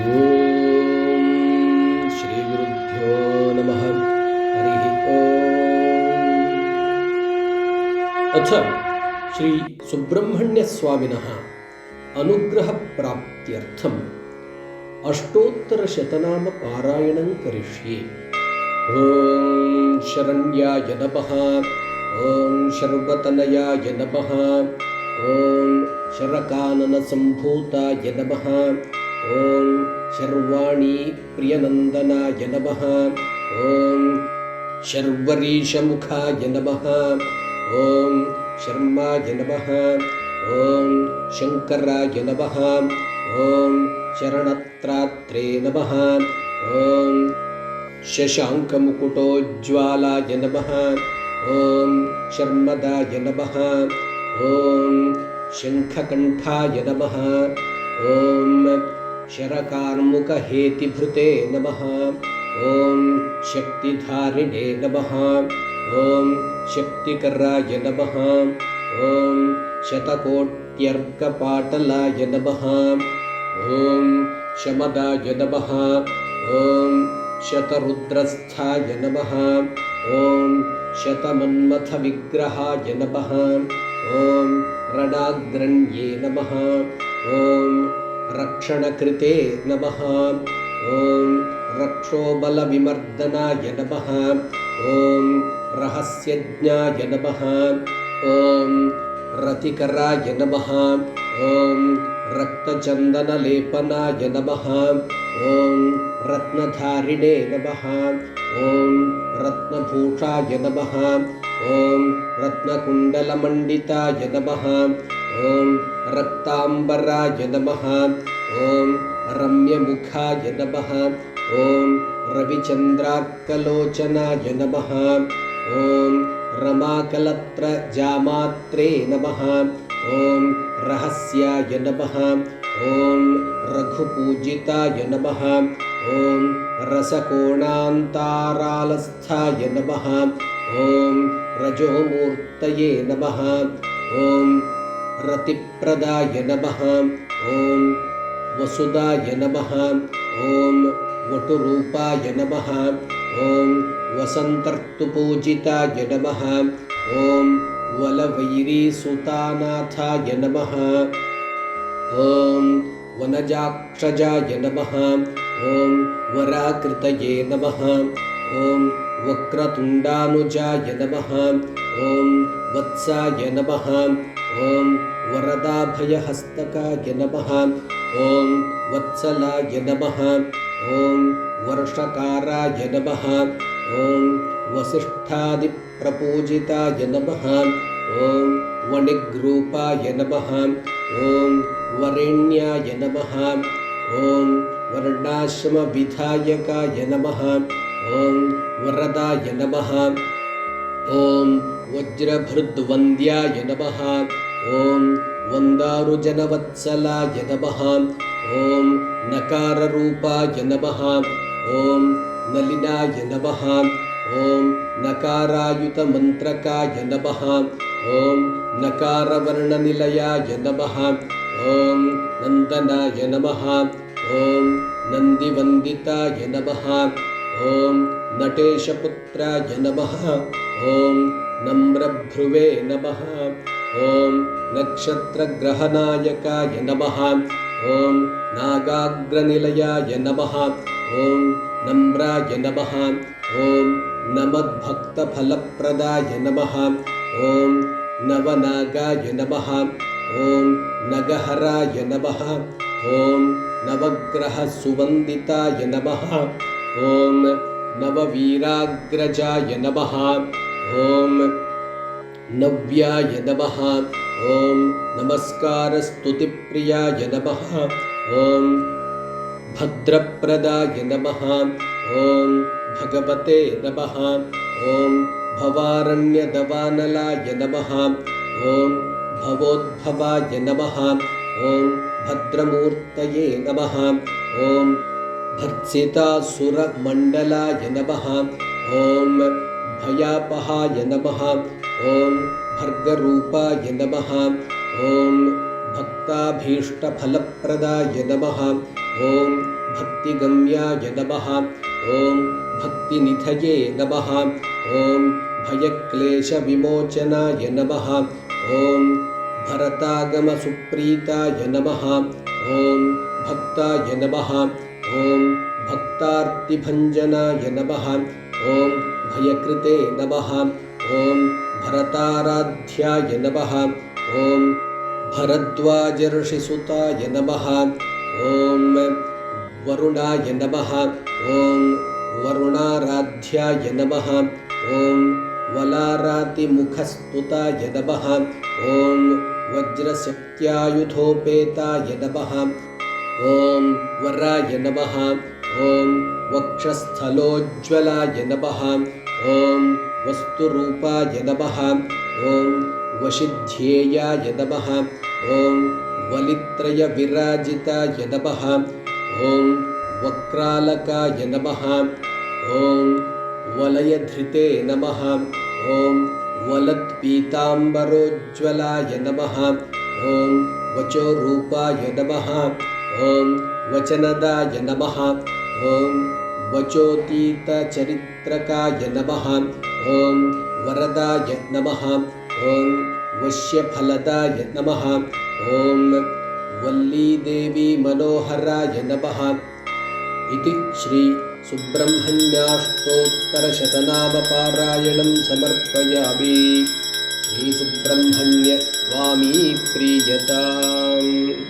ಓಂ ಶ್ರೀ ಗುರುಭ್ಯೋ ನಮಃ. ಹರಿ ಓಂ. ಅಥ ಶ್ರೀ ಸುಬ್ರಹ್ಮಣ್ಯ ಸ್ವಾಮಿನಃ ಅನುಗ್ರಹ ಪ್ರಾಪ್ತ್ಯರ್ಥಂ ಅಷ್ಟೋತ್ತರ ಶತನಾಮ ಪಾರಾಯಣಂ ಕರಿಷ್ಯೆ. ಓಂ ಶರಣ್ಯಾಯ ನಮಃ. ಓಂ ಶರ್ವತನಯಾಯ ನಮಃ. ಓಂ ಶರಕಾನನ ಸಂಭೂತಾಯ ನಮಃ. ಓಂ ಶರ್ವಾಣಿ ಪ್ರಿಯನಂದನಾಯ ನಮಃ. ಓಂ ಶರ್ವರೀಶಮುಖಾಯ ನಮಃ. ಓಂ ಶರ್ಮಾಯ ನಮಃ. ಓಂ ಶಂಕರಾಯ ನಮಃ. ಓಂ ಶರಣತ್ರಾತ್ರೇ ನಮಃ. ಓಂ ಶಶಾಂಕಮುಕುಟೋಜ್ವಾಲಾಯ ನಮಃ. ಓಂ ಶರ್ಮದಾಯ ನಮಃ. ಓಂ ಶಂಖಕಂಠಾಯ ನಮಃ. ಓಂ ಶರಕಾರ್ಮುಕಹೇತಿಭೃತೆ ನಮಃ. ಓಂ ಶಕ್ತಿಧಾರಿಣೇ ನಮಃ. ಓಂ ಶಕ್ತಿಕರಾಯ ನಮಃ. ಓಂ ಶತಕೋಟ್ಯರ್ಕಪಾಟಲಾಯ ನಮಃ. ಓಂ ಶಮದಾಯ ನಮಃ. ಓಂ ಶತರುದ್ರಸ್ಥಾಯ ನಮಃ. ಓಂ ಶತಮನ್ಮಥವಿಗ್ರಹಾಯ ನಮಃ. ಓಂ ರಣಾಗ್ರಣ್ಯೇ ನಮಃ. ಓಂ ರಕ್ಷಣಕೃತೆ ನಮಃ. ಓಂ ರಕ್ಷೋಬಲವಿಮರ್ದನಾಯ ನಮಃ. ಓಂ ರಹಸ್ಯಜ್ಞಾಯ ನಮಃ. ಓಂ ರತಿಕರಾಯ ನಮಃ. ಓಂ ರಕ್ತಚಂದನಲೇಪನಾಯ ನಮಃ. ಓಂ ರತ್ನಧಾರಿಣೇ ನಮಃ. ಓಂ ರತ್ನಭೂಷಾಯ ನಮಃ. ಓಂ ರತ್ನಕುಂಡಲಮಂಡಿತಾಯ ನಮಃ. ಓಂ ರಕ್ತಾಂಬರಾಯ ನಮಃ. ಓಂ ರಮ್ಯಮುಖಾಯ ನಮಃ. ಓಂ ರವಿಚಂದ್ರಾರ್ಕಲೋಚನಾಯ ನಮಃ. ಓಂ ರಮಾಕಲತ್ರ ಜಾಮಾತ್ರೇ ನಮಃ. ಓಂ ರಹಸ್ಯಾಯ ನಮಃ. ಓಂ ರಘುಪೂಜಿತಾಯ ನಮಃ. ಓಂ ರಸಕೋಣಾಂತಾರಾಲಸ್ಥಾಯ ನಮಃ. ಓಂ ರಜೋಮೂರ್ತಯೇ ನಮಃ. ಓಂ ರತಿಪ್ರದಾಯ ನಮಃ. ಓಂ ವಸುದಾಯ ನಮಃ. ಓಂ ವಟುರೂಪಾಯ ನಮಃ. ಓಂ ವಸಂತರ್ತುಪೂಜಿತಾಯ ನಮಃ. ಓಂ ವಲವೈರೀಸುತಾನಾಥಾಯ ನಮಃ. ಓಂ ವನಜಾಕ್ಷಜಾಯ ನಮಃ. ಓಂ ವರಾಕೃತಯೇ ನಮಃ. ಓಂ ವಕ್ರತುಂಡಾನುಜಾಯ ನಮಃ. ಓಂ ವತ್ಸಾಯ ನಮಃ. ಓಂ ವರದಾಭಯಹಸ್ತಕಾಯ ನಮಃ. ಓಂ ವತ್ಸಲಾಯ ನಮಃ. ಓಂ ವರ್ಷಕಾರಾಯ ನಮಃ. ಓಂ ವಸಿಷ್ಠಾದಿಪ್ರಪೂಜಿತಾಯ ನಮಃ. ಓಂ ವಣಿಗ್ರೂಪಾಯ ನಮಃ. ಓಂ ವರೆಣ್ಯಾಯ ನಮಃ. ಓಂ ವರ್ಣಾಶ್ರಮವಿಧಾಯಕಾಯ ನಮಃ. ಓಂ ವರದಾಯ ನಮಃ. ಓಂ ವಜ್ರಭೃದ್ವಂದ್ಯಾಯ ನಮಃ. ಓಂ ವಂದಾರುಜನವತ್ಸಲಾಯ ನಮಃ. ಓಂ ನಕಾರರೂಪಾಯ ನಮಃ. ಓಂ ನಲಿನಾಯ ನಮಃ. ಓಂ ನಕಾರಾಯುತಮಂತ್ರಕಾಯ ನಮಃ. ಓಂ ನಕಾರವರ್ಣನಿಲಯಾಯ ನಮಃ. ಓಂ ನಂದನಾಯ ನಮಃ. ಓಂ ನಂದಿವಂದಿತಾಯ ನಮಃ. ಓಂ ನಟೇಶಪುತ್ರಾಯ ನಮಃ. ಓಂ ನಮ್ರಭ್ರುವೇ ನಮಃ. ಓಂ ನಕ್ಷತ್ರಗ್ರಹನಾಯಕಾಯ ನಮಃ. ಓಂ ನಾಗಾಗ್ರನಿಲಯಾಯ ನಮಃ. ಓಂ ನಮ್ರಾಯ ನಮಃ. ಓಂ ನಮದ್ಭಕ್ತಫಲಪ್ರದಾಯ ನಮಃ. ಓಂ ನವನಾಗಾಯ ನಮಃ. ಓಂ ನಗಹರಾಯ ನಮಃ. ಓಂ ನವಗ್ರಹ ಸುವಂದಿತಾಯ ನಮಃ. ಓಂ ನವವೀರಾಗ್ರಜಾಯ ನಮಃ. ಓಂ ನವ್ಯಾಯ ನಮಃ. ಓಂ ನಮಸ್ಕಾರಸ್ತುತಿಪ್ರಿಯಾಯ ನಮಃ. ಓಂ ಭದ್ರಪ್ರದಾಯ ನಮಃ. ಓಂ ಭಗವತೆ ನಮಃ. ಓಂ ಭವಾರಣ್ಯದವಾನಲಾಯ ನಮಃ. ಓಂ ಭವೋದ್ಭವಾಯ ನಮಃ. ಓಂ ಭದ್ರಮೂರ್ತಯೇ ನಮಃ. ಓಂ ಭರ್ತ್ಸಿತಾಸುರಮಂಡಲಾಯ ನಮಃ. ಓಂ ಭಯಾಪಹಾಯ ನಮಃ. ಓಂ ಭರ್ಗರೂಪಾಯ ನಮಃ. ಓಂ ಭಕ್ತಾಭೀಷ್ಟಫಲಪ್ರದಾಯ ನಮಃ. ಓಂ भक्तिगम्याय नमः ॐ भक्तिनिधये नमः ॐ भयक्लेशविमोचनाय नमः ॐ भरतागमसुप्रीताय नमः ॐ भक्ताय नमः ॐ भक्तार्तिभञ्जनाय नमः ॐ भयकृते नमः ॐ भरताराध्याय नमः ॐ भरद्वाजर्षिसुताय नमः ॐ वरुणाय नमः ॐ वरुणाराध्याय नमः ॐ वलारातिमुखस्तुताय नमः ॐ वज्रशक्त्यायुधोपेताय नमः ॐ वराय नमः ॐ वक्षस्थलोज्ज्वलाय नमः ॐ वस्तुरूपाय नमः ॐ वशिध्येयाय नमः ॐ वलित्रयविराजिताय नमः ॐ वक्रालकाय नमः ॐ वलयधृते नमः ॐ वलत्पीताम्बरोज्ज्वलाय नमः ॐ वचोरूपाय नमः ॐ वचनदाय नमः ॐ वचोतीतचरित्रकाय नमः ॐ वरदाय नमः ॐ वश्यफलदाय नमः ॐ वल्लीदेवी मनोहराय नमः इति श्री सुब्रह्मण्याष्टोत्तरशतनामपारायणं समर्पयामि। श्री सुब्रह्मण्य स्वामी प्रीयताम्।